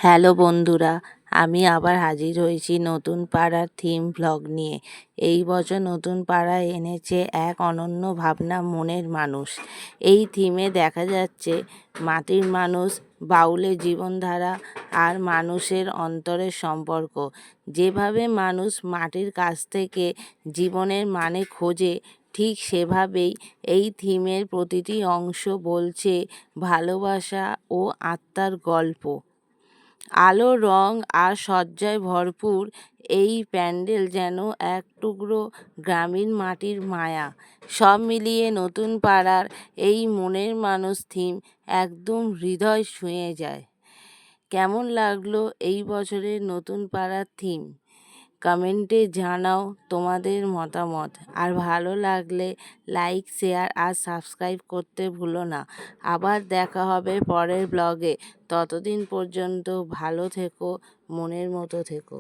Hello বন্ধুরা, আমি আবার হাজির হয়েছি নতুন পাড়ার থিম ভ্লগ নিয়ে। এই বছর নতুন পাড়া এনেছে এক অনন্য ভাবনা মনের মানুষ। এই থিমে দেখা যাচ্ছে মাটির মানুষ, বাউলের জীবনধারা আর মানুষের অন্তরের সম্পর্ক। যেভাবে মানুষ মাটির কাছ থেকে জীবনের মানে খোঁজে, ঠিক সেভাবেই এই থিমের প্রতিটি অংশ বলছে ভালোবাসা ও আত্মার গল্প। আলো, রং আর সজ্জায় ভরপুর এই প্যান্ডেল যেন এক টুকরো গ্রামীণ মাটির মায়া। সব মিলিয়ে নতুন পাড়ার এই মনের মানুষ থিম একদম হৃদয় ছুঁয়ে যায়। কেমন লাগলো এই বছরের নতুন পাড়ার থিম? কমেন্টে জানাও তোমাদের মতামত। আর ভালো লাগলে লাইক, শেয়ার আর সাবস্ক্রাইব করতে ভুলো না। আবার দেখা হবে পরের ব্লগে। ততদিন পর্যন্ত ভালো থেকো, মনের মতো থেকো।